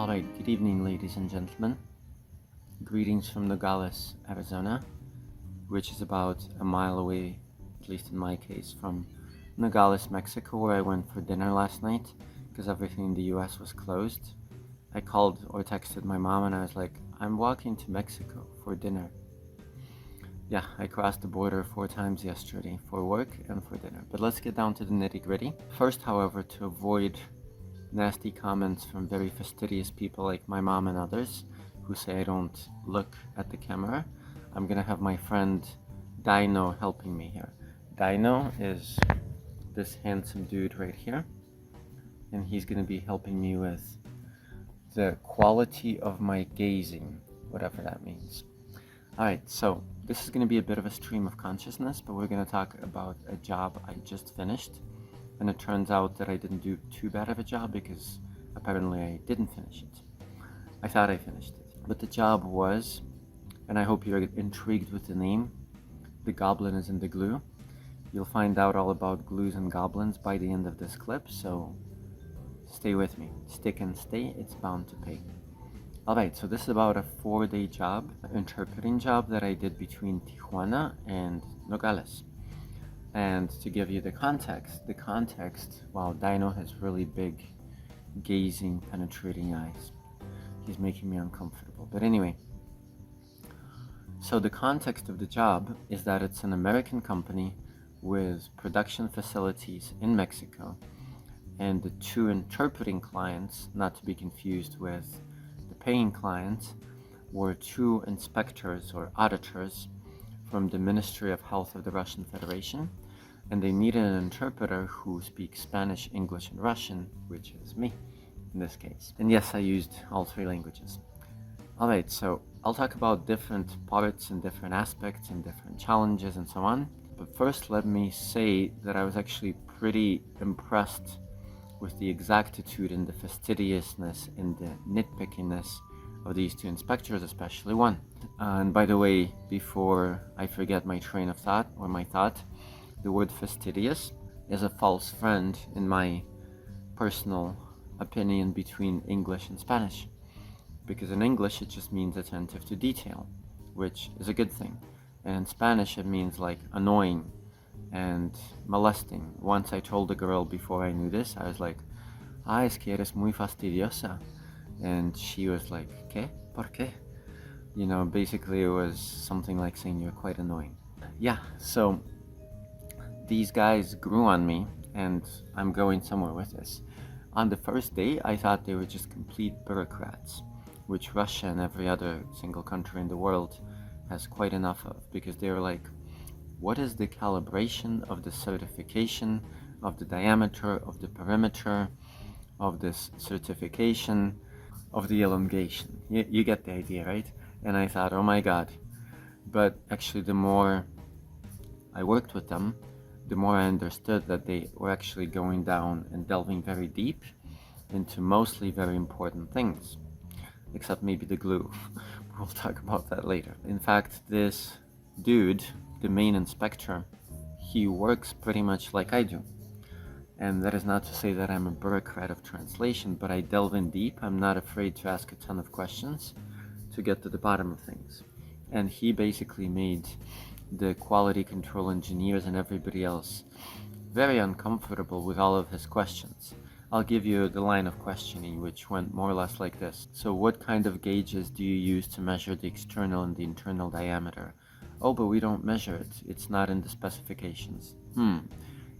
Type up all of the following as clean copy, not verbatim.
Alright, good evening, ladies and gentlemen. Greetings from Nogales, Arizona, which is about a mile away, at least in my case, from Nogales, Mexico, where I went for dinner last night because everything in the US was closed. I called or texted my mom and I was like, I'm walking to Mexico for dinner. Yeah, I crossed the border 4 times yesterday for work and for dinner. But let's get down to the nitty-gritty. First, however, to avoid nasty comments from very fastidious people like my mom and others who say I don't look at the camera, I'm gonna have my friend Dino helping me here. Dino is this handsome dude right here, and he's gonna be helping me with the quality of my gazing, whatever that means. Alright, so this is gonna be a bit of a stream of consciousness, but we're gonna talk about a job I just finished. And it turns out that I didn't do too bad of a job because apparently I didn't finish it. I thought I finished it. But the job was, and I hope you're intrigued with the name, The Goblin is in the Glue. You'll find out all about glues and goblins by the end of this clip, so stay with me. Stick and stay, it's bound to pay. Alright, so this is about a 4-day job, interpreting job that I did between Tijuana and Nogales. And to give you the context, wow, Dino has really big, gazing, penetrating eyes. He's making me uncomfortable. But anyway, so the context of the job is that it's an American company with production facilities in Mexico, and the 2 interpreting clients, not to be confused with the paying clients, were 2 inspectors or auditors from the Ministry of Health of the Russian Federation, and they needed an interpreter who speaks Spanish, English, and Russian, which is me in this case. And yes, I used all 3 languages. Alright, so I'll talk about different parts and different aspects and different challenges and so on. But first, let me say that I was actually pretty impressed with the exactitude and the fastidiousness and the nitpickiness of these 2 inspectors, especially one. And by the way, before I forget my train of thought or my thought, the word fastidious is a false friend in my personal opinion between English and Spanish. Because in English it just means attentive to detail, which is a good thing. And in Spanish it means like annoying and molesting. Once I told a girl before I knew this, I was like, es que eres muy fastidiosa. And she was like, ¿qué? ¿Por qué? You know, basically it was something like saying you're quite annoying. Yeah, so these guys grew on me, and I'm going somewhere with this. On the first day, I thought they were just complete bureaucrats, which Russia and every other single country in the world has quite enough of, because they were like, what is the calibration of the certification of the diameter of the perimeter of this certification of the elongation? You get the idea, right? And I thought, oh my god. But actually, the more I worked with them, the more I understood that they were actually going down and delving very deep into mostly very important things, except maybe the glue. We'll talk about that later. In fact, this dude, the main inspector, he works pretty much like I do. And that is not to say that I'm a bureaucrat of translation, but I delve in deep. I'm not afraid to ask a ton of questions to get to the bottom of things. And he basically made the quality control engineers and everybody else very uncomfortable with all of his questions. I'll give you the line of questioning, which went more or less like this. So what kind of gauges do you use to measure the external and the internal diameter? Oh, but we don't measure it. It's not in the specifications.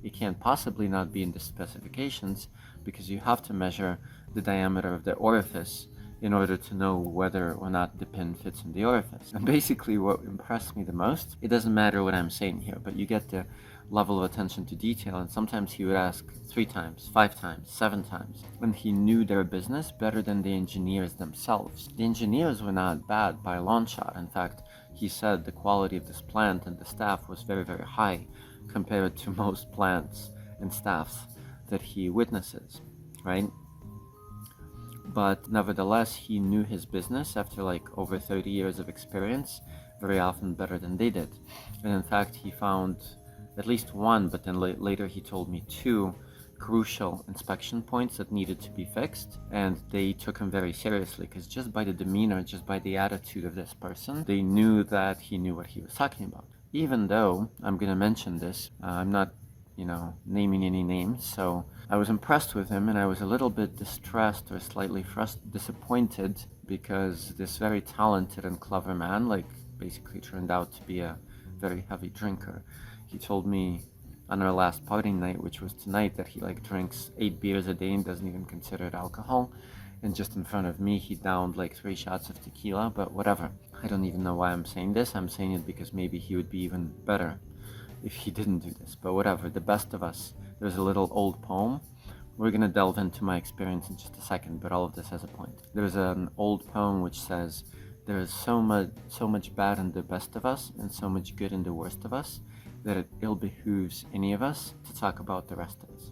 It can't possibly not be in the specifications because you have to measure the diameter of the orifice in order to know whether or not the pin fits in the orifice. And basically what impressed me the most, it doesn't matter what I'm saying here, but you get the level of attention to detail, and sometimes he would ask 3 times, 5 times, 7 times, and he knew their business better than the engineers themselves. The engineers were not bad by a long shot. In fact, he said the quality of this plant and the staff was very, very high compared to most plants and staffs that he witnesses, right? But nevertheless, he knew his business after like over 30 years of experience, very often better than they did. And in fact, he found at least 1, but then later he told me 2 crucial inspection points that needed to be fixed, and they took him very seriously because just by the demeanor, just by the attitude of this person, they knew that he knew what he was talking about. Even though, I'm going to mention this, I'm not naming any names, so I was impressed with him, and I was a little bit distressed or slightly disappointed because this very talented and clever man, basically turned out to be a very heavy drinker. He told me on our last party night, which was tonight, that he drinks 8 beers a day and doesn't even consider it alcohol. And just in front of me, he downed 3 shots of tequila, but whatever. I don't even know why I'm saying this. I'm saying it because maybe he would be even better if he didn't do this, but whatever. The best of us. There's a little old poem. We're gonna delve into my experience in just a second, but all of this has a point. There's an old poem which says, there is so much bad in the best of us and so much good in the worst of us that it ill behooves any of us to talk about the rest of us.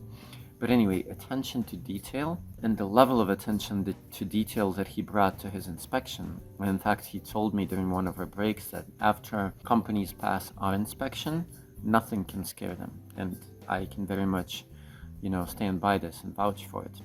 But anyway, attention to detail and the level of attention to detail that he brought to his inspection. And in fact, he told me during one of our breaks that after companies pass our inspection, nothing can scare them. And I can very much, stand by this and vouch for it.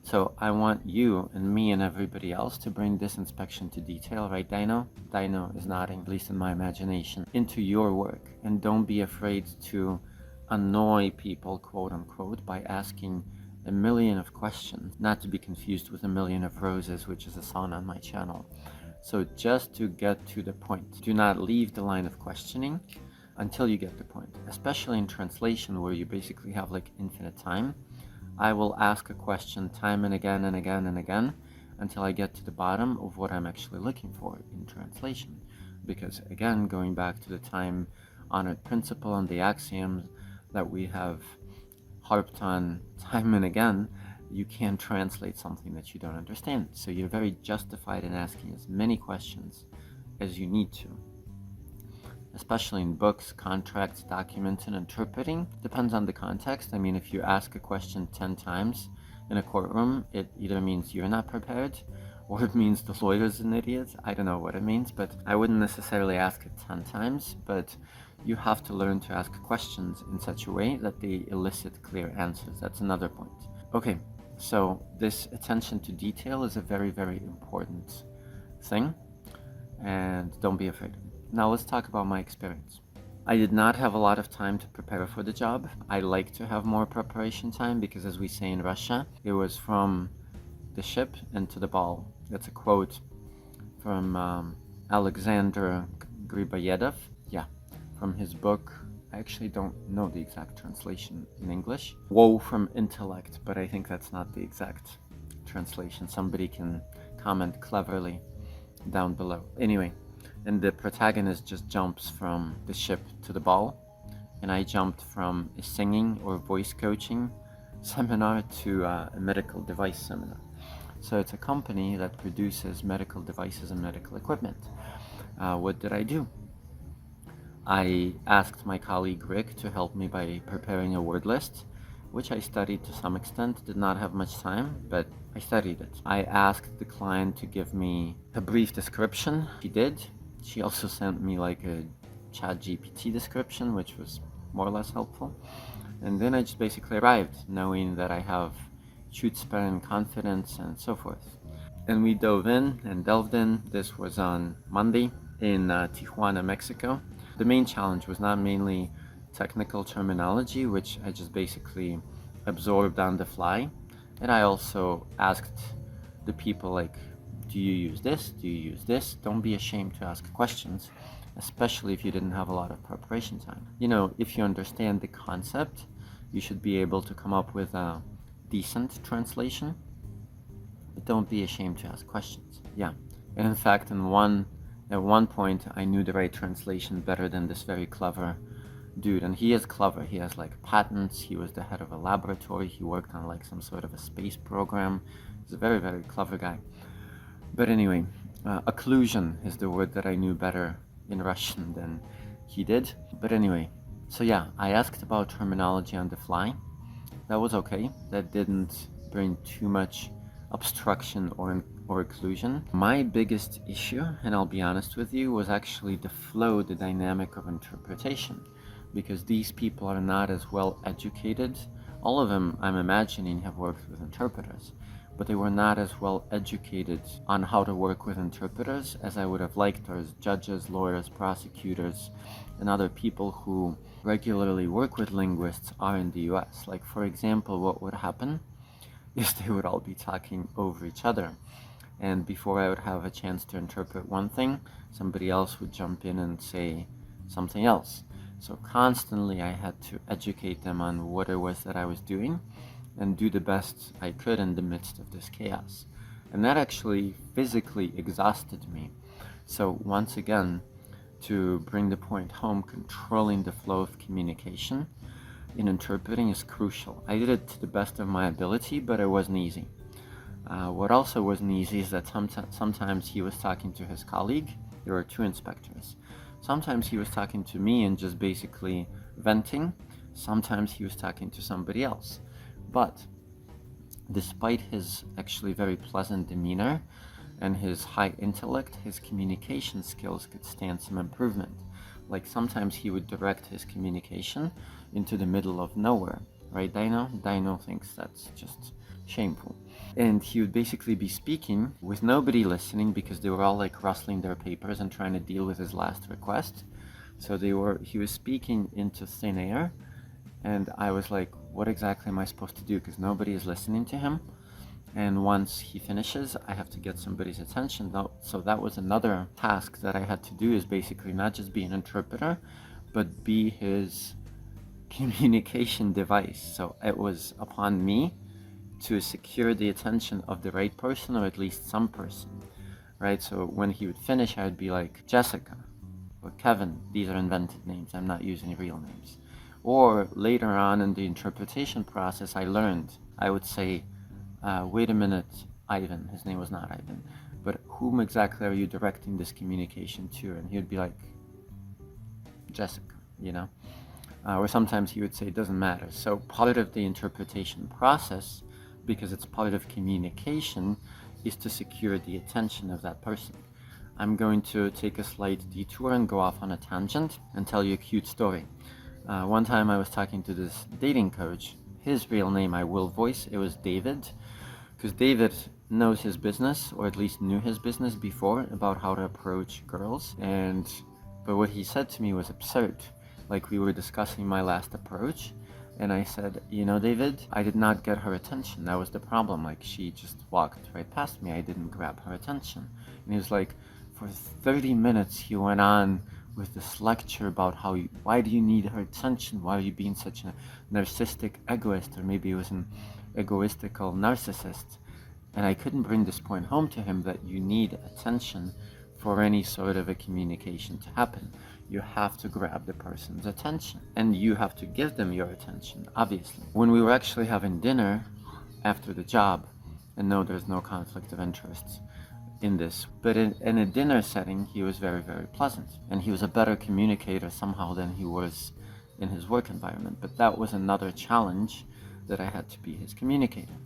So I want you and me and everybody else to bring this inspection to detail, right, Dino? Dino is nodding, at least in my imagination, into your work. And don't be afraid to annoy people, quote unquote, by asking a million of questions, not to be confused with a million of roses, which is a song on my channel. So just to get to the point, do not leave the line of questioning until you get the point, especially in translation where you basically have infinite time. I will ask a question time and again and again and again until I get to the bottom of what I'm actually looking for in translation. Because again, going back to the time-honored principle and the axioms that we have harped on time and again, you can't translate something that you don't understand. So you're very justified in asking as many questions as you need to. Especially in books, contracts, documents, and interpreting. Depends on the context. I mean, if you ask a question 10 times in a courtroom, it either means you're not prepared or it means the lawyer's an idiot. I don't know what it means, but I wouldn't necessarily ask it 10 times, but you have to learn to ask questions in such a way that they elicit clear answers. That's another point. Okay, so this attention to detail is a very, very important thing, and don't be afraid of it. Now let's talk about my experience. I did not have a lot of time to prepare for the job. I like to have more preparation time because, as we say in Russia, it was from the ship and to the ball. That's a quote from Alexander Griboyedov. Yeah, from his book. I actually don't know the exact translation in English. Woe from Intellect, but I think that's not the exact translation. Somebody can comment cleverly down below. Anyway. And the protagonist just jumps from the ship to the ball, and I jumped from a singing or voice coaching seminar to a medical device seminar. So it's a company that produces medical devices and medical equipment. What did I do? I asked my colleague Rick to help me by preparing a word list, which I studied to some extent. Did not have much time, but I studied it. I asked the client to give me a brief description. She did. She also sent me a ChatGPT description, which was more or less helpful. And then I just basically arrived, knowing that I have chutzpah and confidence and so forth. And we dove in and delved in. This was on Monday in Tijuana, Mexico. The main challenge was not mainly technical terminology, which I just basically absorbed on the fly. And I also asked the people do you use this? Do you use this? Don't be ashamed to ask questions, especially if you didn't have a lot of preparation time. If you understand the concept, you should be able to come up with a decent translation, but don't be ashamed to ask questions. Yeah. And in fact, at one point, I knew the right translation better than this very clever dude. And he is clever. He has patents. He was the head of a laboratory. He worked on some sort of a space program. He's a very, very clever guy. But anyway, occlusion is the word that I knew better in Russian than he did. But anyway, so yeah, I asked about terminology on the fly. That was okay. That didn't bring too much obstruction or occlusion. My biggest issue, and I'll be honest with you, was actually the flow, the dynamic of interpretation. Because these people are not as well educated All of them, I'm imagining, have worked with interpreters, but they were not as well educated on how to work with interpreters as I would have liked, or as judges, lawyers, prosecutors, and other people who regularly work with linguists are in the US. Like, for example, what would happen is they would all be talking over each other. And before I would have a chance to interpret one thing, somebody else would jump in and say something else. So constantly I had to educate them on what it was that I was doing and do the best I could in the midst of this chaos. And that actually physically exhausted me. So once again, to bring the point home, controlling the flow of communication in interpreting is crucial. I did it to the best of my ability, but it wasn't easy. What also wasn't easy is that sometimes he was talking to his colleague. There were two inspectors. Sometimes he was talking to me and just basically venting. Sometimes he was talking to somebody else. But despite his actually very pleasant demeanor and his high intellect, his communication skills could stand some improvement. Like sometimes he would direct his communication into the middle of nowhere. Right, Dino? Dino thinks that's just shameful. And he would basically be speaking with nobody listening because they were all like rustling their papers and trying to deal with his last request. So he was speaking into thin air, and I was like, what exactly am I supposed to do? Because nobody is listening to him. And once he finishes, I have to get somebody's attention. So that was another task that I had to do, is basically not just be an interpreter, but be his communication device. So it was upon me to secure the attention of the right person, or at least some person, right? So when he would finish, I would be like, Jessica or Kevin. These are invented names. I'm not using real names. Or later on in the interpretation process, I would say, wait a minute, Ivan. His name was not Ivan. But whom exactly are you directing this communication to? And he would be like, Jessica, you know? Or sometimes he would say, it doesn't matter. So part of the interpretation process, because it's part of communication, is to secure the attention of that person. I'm going to take a slight detour and go off on a tangent and tell you a cute story. One time I was talking to this dating coach. His real name I will voice. It was David, because David knows his business, or at least knew his business before, about how to approach girls. But what he said to me was absurd. Like, we were discussing my last approach, and I said, you know, David, I did not get her attention. That was the problem. Like, she just walked right past me. I didn't grab her attention. And he was like, for 30 minutes he went on with this lecture about why do you need her attention? Why are you being such a narcissistic egoist? Or maybe he was an egoistical narcissist. And I couldn't bring this point home to him, that you need attention for any sort of a communication to happen. You have to grab the person's attention, and you have to give them your attention, obviously. When we were actually having dinner after the job, and no, there's no conflict of interest in this, but in a dinner setting, he was very, very pleasant, and he was a better communicator somehow than he was in his work environment. But that was another challenge, that I had to be his communicator.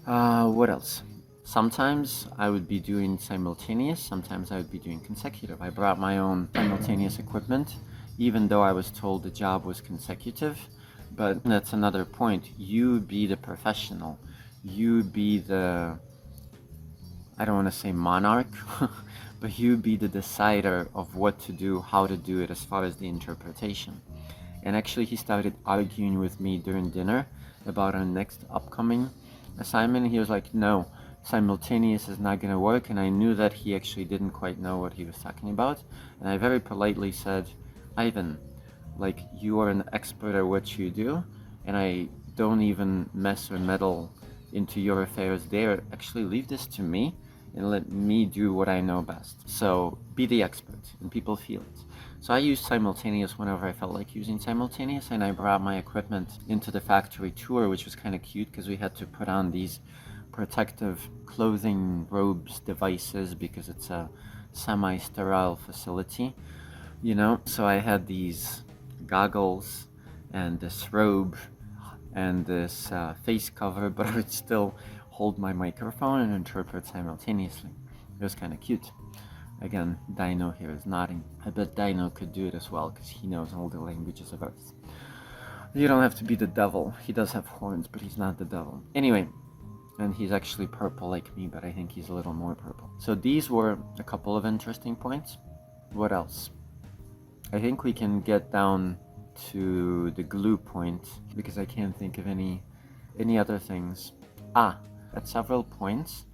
What else? Sometimes I would be doing simultaneous, sometimes I would be doing consecutive. I brought my own simultaneous equipment, even though I was told the job was consecutive. But that's another point. You be the professional. You be the, I don't want to say monarch, but you be the decider of what to do, how to do it, as far as the interpretation. And actually he started arguing with me during dinner about our next upcoming assignment. He was like, no, simultaneous is not going to work. And I knew that he actually didn't quite know what he was talking about. And I very politely said, Ivan, like, you are an expert at what you do, and I don't even mess or meddle into your affairs there. Actually, leave this to me and let me do what I know best. So be the expert, and people feel it. So I used simultaneous whenever I felt like using simultaneous, and I brought my equipment into the factory tour, which was kind of cute because we had to put on these protective clothing, robes, devices, because it's a semi-sterile facility, you know. So I had these goggles and this robe and this face cover, but I would still hold my microphone and interpret simultaneously. It was kind of cute. Again, Dino here is nodding. I bet Dino could do it as well, because he knows all the languages of Earth. You don't have to be the devil. He does have horns, but he's not the devil. Anyway, and he's actually purple like me, but I think he's a little more purple. So these were a couple of interesting points. What else? I think we can get down to the glue point because I can't think of any other things. At several points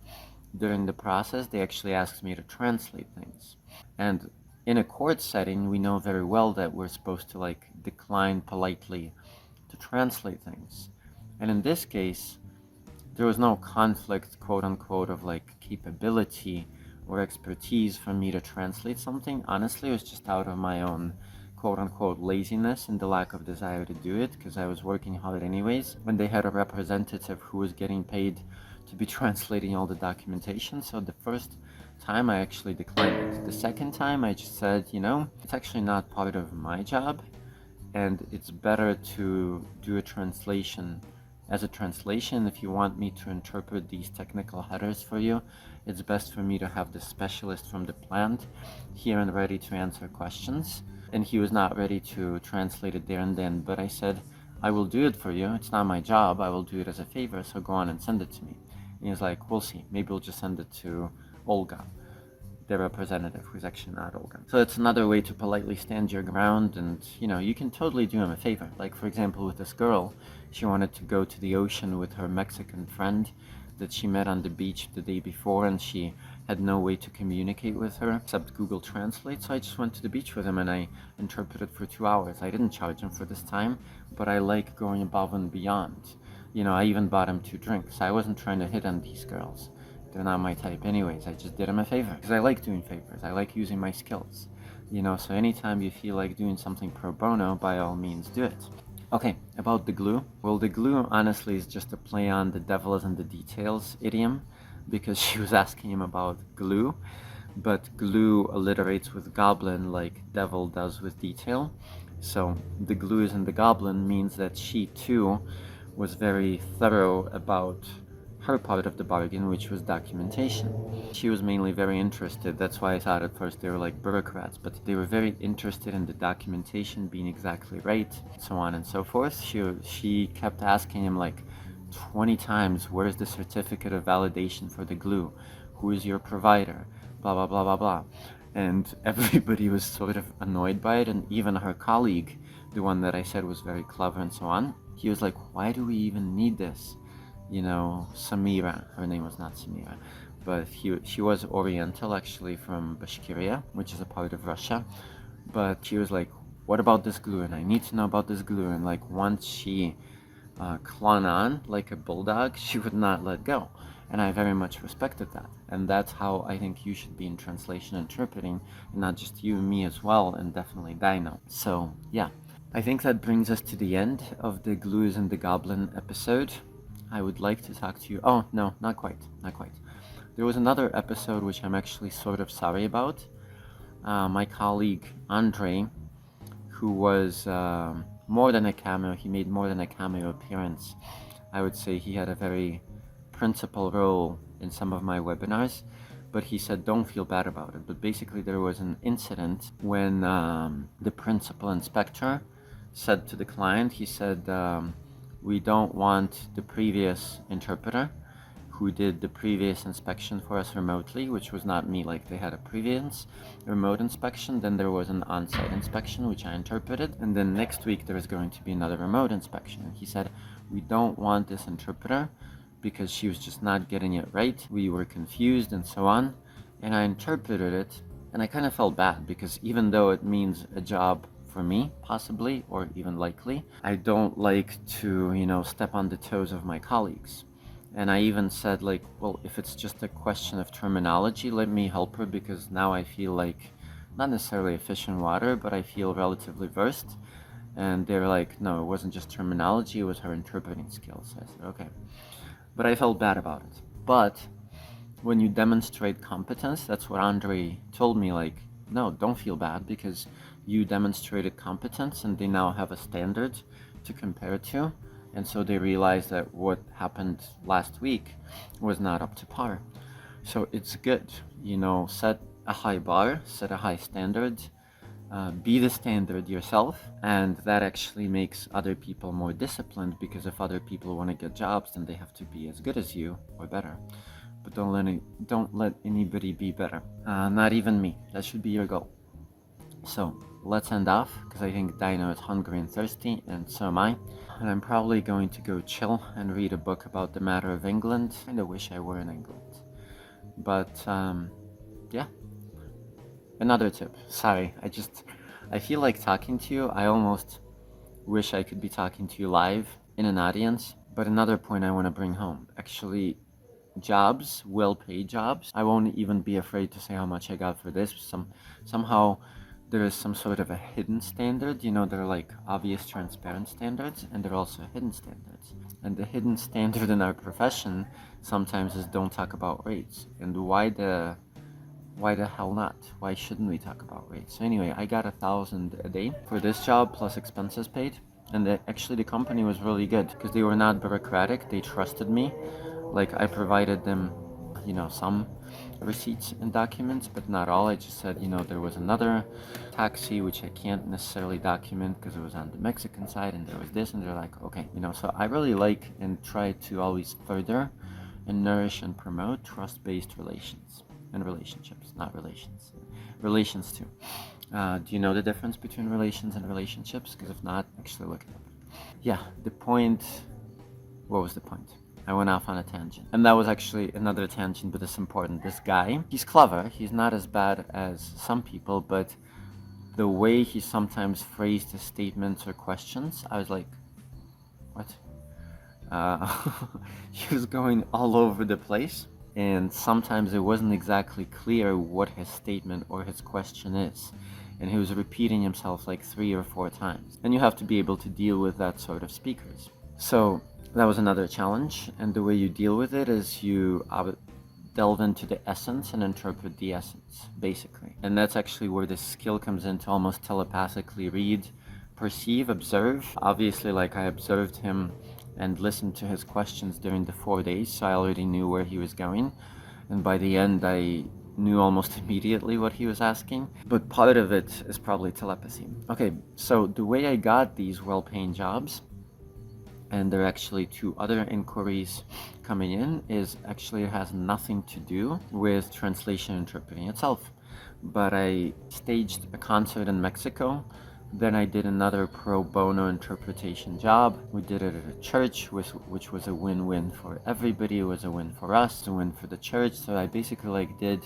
during the process, they actually asked me to translate things. And in a court setting, we know very well that we're supposed to like decline politely to translate things. And in this case, there was no conflict, quote unquote, of like capability or expertise for me to translate something. Honestly, it was just out of my own quote unquote laziness and the lack of desire to do it, because I was working hard anyways. When they had a representative who was getting paid to be translating all the documentation, so the first time I actually declined it. The second time I just said, it's actually not part of my job, and it's better to do a translation as a translation. If you want me to interpret these technical headers for you, it's best for me to have the specialist from the plant here and ready to answer questions. And he was not ready to translate it there and then, but I said, I will do it for you. It's not my job. I will do it as a favor, so go on and send it to me. And he was like, we'll see. Maybe we'll just send it to Olga, the representative, who's actually not Olga. So it's another way to politely stand your ground, and you can totally do him a favor. Like, for example, with this girl, she wanted to go to the ocean with her Mexican friend that she met on the beach the day before, and she had no way to communicate with her except Google Translate. So I just went to the beach with him and I interpreted for 2 hours. I didn't charge him for this time, but I like going above and beyond. I even bought him 2 drinks. I wasn't trying to hit on these girls. They're not my type anyways. I just did him a favor because I like doing favors. I like using my skills. So anytime you feel like doing something pro bono, by all means do it. Okay, about the glue. Well, the glue honestly is just a play on the devil is in the details idiom, because she was asking him about glue, but glue alliterates with goblin like devil does with detail. So the glue is in the goblin means that she too was very thorough about her part of the bargain, which was documentation. She was mainly very interested. That's why I thought at first they were like bureaucrats, but they were very interested in the documentation being exactly right, so on and so forth. She kept asking him like 20 times, where's the certificate of validation for the glue? Who is your provider? Blah, blah, blah, blah, blah. And everybody was sort of annoyed by it, and even her colleague, the one that I said was very clever and so on, he was like, why do we even need this? Samira, her name was not Samira, but she was Oriental, actually from Bashkiria, which is a part of Russia. But she was like, what about this glue? And I need to know about this glue. And like once she clung on like a bulldog, she would not let go. And I very much respected that. And that's how I think you should be in translation interpreting, and not just you, me as well, and definitely Dino. So yeah, I think that brings us to the end of the Glues and the Goblin episode. I would like to talk to you. Oh, no, not quite. There was another episode which I'm actually sort of sorry about. My colleague Andre, who was more than a cameo, he made more than a cameo appearance. I would say he had a very principal role in some of my webinars, but he said don't feel bad about it. But basically there was an incident when the principal inspector said to the client, he said, we don't want the previous interpreter who did the previous inspection for us remotely, which was not me. Like, they had a previous remote inspection, then there was an on-site inspection which I interpreted, and then next week there was going to be another remote inspection. And he said, we don't want this interpreter because she was just not getting it right, we were confused and so on. And I interpreted it, and I kind of felt bad because even though it means a job for me, possibly, or even likely, I don't like to, step on the toes of my colleagues. And I even said, like, well, if it's just a question of terminology, let me help her, because now I feel like, not necessarily a fish in water, but I feel relatively versed. And they're like, no, it wasn't just terminology, it was her interpreting skills. I said, okay. But I felt bad about it. But when you demonstrate competence, that's what Andre told me, like, no, don't feel bad, because you demonstrated competence and they now have a standard to compare to. And so they realized that what happened last week was not up to par. So it's good, set a high bar, set a high standard, be the standard yourself, and that actually makes other people more disciplined, because if other people want to get jobs, then they have to be as good as you or better. But don't let anybody be better, not even me. That should be your goal. So let's end off, because I think Dino is hungry and thirsty, and so am I. And I'm probably going to go chill and read a book about the matter of England. I kinda wish I were in England. But yeah. Another tip. Sorry, I feel like talking to you. I almost wish I could be talking to you live in an audience. But another point I want to bring home. Actually, jobs, well-paid jobs. I won't even be afraid to say how much I got for this. Somehow there is some sort of a hidden standard. You know, there are like obvious, transparent standards, and there are also hidden standards. And the hidden standard in our profession sometimes is don't talk about rates. And why the hell not? Why shouldn't we talk about rates? So anyway, I got 1,000 a day for this job plus expenses paid. And actually the company was really good, because they were not bureaucratic. They trusted me. Like, I provided them, some receipts and documents, but not all. I just said, there was another taxi which I can't necessarily document because it was on the Mexican side, and there was this, and they're like, okay, so I really like and try to always further and nourish and promote trust-based relations and relationships, not relations. Relations too. Do you know the difference between relations and relationships? Because if not, actually look it up. Yeah, what was the point? I went off on a tangent. And that was actually another tangent, but it's important. This guy, he's clever. He's not as bad as some people, but the way he sometimes phrased his statements or questions, I was like, what? He was going all over the place. And sometimes it wasn't exactly clear what his statement or his question is. And he was repeating himself like 3 or 4 times. And you have to be able to deal with that sort of speakers. So that was another challenge. And the way you deal with it is you delve into the essence and interpret the essence, basically. And that's actually where this skill comes in, to almost telepathically read, perceive, observe. Obviously, like, I observed him and listened to his questions during the 4 days, so I already knew where he was going. And by the end, I knew almost immediately what he was asking. But part of it is probably telepathy. Okay, so the way I got these well-paying jobs, and there are actually 2 other inquiries coming in, is actually it has nothing to do with translation interpreting itself. But I staged a concert in Mexico. Then I did another pro bono interpretation job. We did it at a church, which was a win-win for everybody. It was a win for us, a win for the church. So I basically did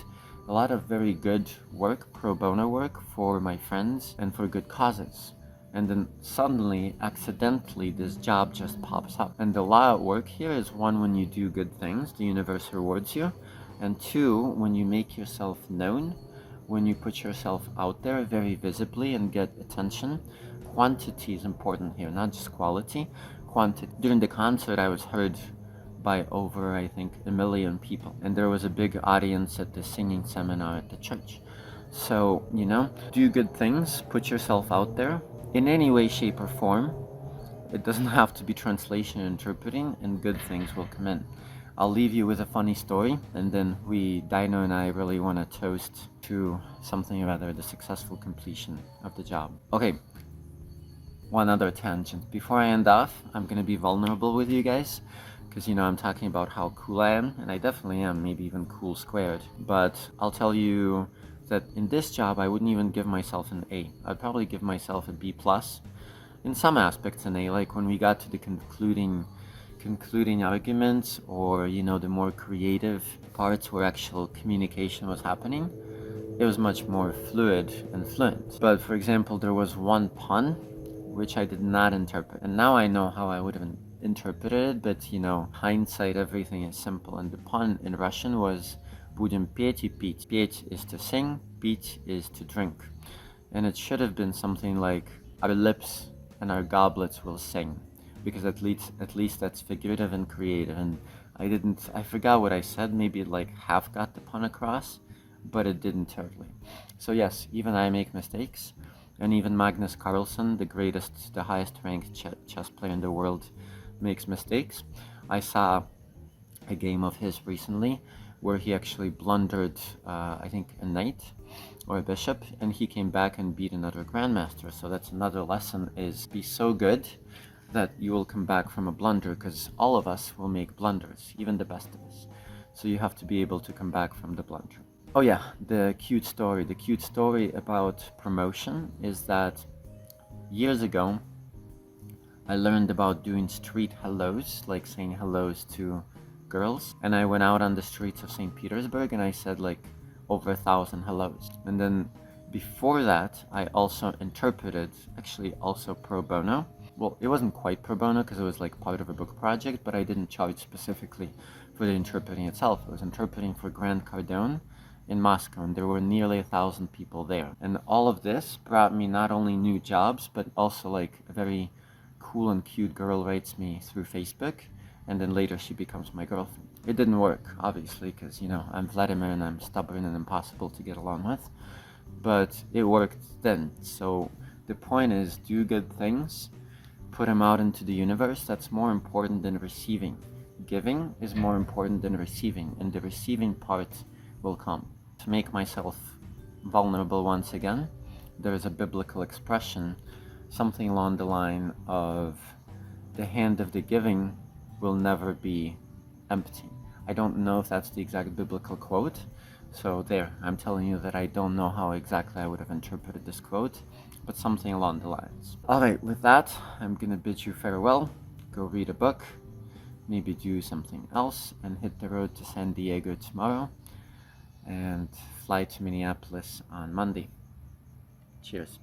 a lot of very good work, pro bono work, for my friends and for good causes. And then suddenly, accidentally, this job just pops up. And the law at work here is, 1, when you do good things, the universe rewards you. And 2, when you make yourself known, when you put yourself out there very visibly and get attention. Quantity is important here, not just quality. Quantity. During the concert, I was heard by over, I think, 1 million people. And there was a big audience at the singing seminar at the church. So, do good things, put yourself out there in any way, shape, or form. It doesn't have to be translation and interpreting, and good things will come in. I'll leave you with a funny story, and then Dino and I really want to toast to something or other, the successful completion of the job. Okay, one other tangent. Before I end off, I'm going to be vulnerable with you guys, because, I'm talking about how cool I am, and I definitely am, maybe even cool squared. But I'll tell you that in this job, I wouldn't even give myself an A. I'd probably give myself a B+. In some aspects an A, like when we got to the concluding arguments, or the more creative parts where actual communication was happening, it was much more fluid and fluent. But for example, there was one pun which I did not interpret, and now I know how I would have interpreted it, but hindsight, everything is simple. And the pun in Russian was "Будем петь и пить." Петь is to sing, пить is to drink, and it should have been something like "Our lips and our goblets will sing," because at least that's figurative and creative. And I forgot what I said. Maybe it like half got the pun across, but it didn't totally. So yes, even I make mistakes, and even Magnus Carlsen, the highest ranked chess player in the world, makes mistakes. I saw a game of his recently where he actually blundered, I think, a knight or a bishop, and he came back and beat another grandmaster. So that's another lesson, is be so good that you will come back from a blunder, because all of us will make blunders, even the best of us. So you have to be able to come back from the blunder. Oh yeah, the cute story. The cute story about promotion is that years ago, I learned about doing street hellos, like saying hellos to girls. And I went out on the streets of St. Petersburg and I said like over 1,000 hellos. And then before that, I also interpreted, actually also pro bono. Well, it wasn't quite pro bono because it was like part of a book project, but I didn't charge specifically for the interpreting itself. I was interpreting for Grand Cardone in Moscow, and there were nearly 1,000 people there. And all of this brought me not only new jobs, but also like a very cool and cute girl writes me through Facebook, and then later she becomes my girlfriend. It didn't work, obviously, because, you know, I'm Vladimir and I'm stubborn and impossible to get along with, but it worked then. So the point is, do good things, put them out into the universe. That's more important than receiving. Giving is more important than receiving, and the receiving part will come. To make myself vulnerable once again, there is a biblical expression, something along the line of the hand of the giving will never be empty. I don't know if that's the exact biblical quote, so there, I'm telling you that I don't know how exactly I would have interpreted this quote, but something along the lines. Alright, with that, I'm gonna bid you farewell, go read a book, maybe do something else, and hit the road to San Diego tomorrow, and fly to Minneapolis on Monday. Cheers.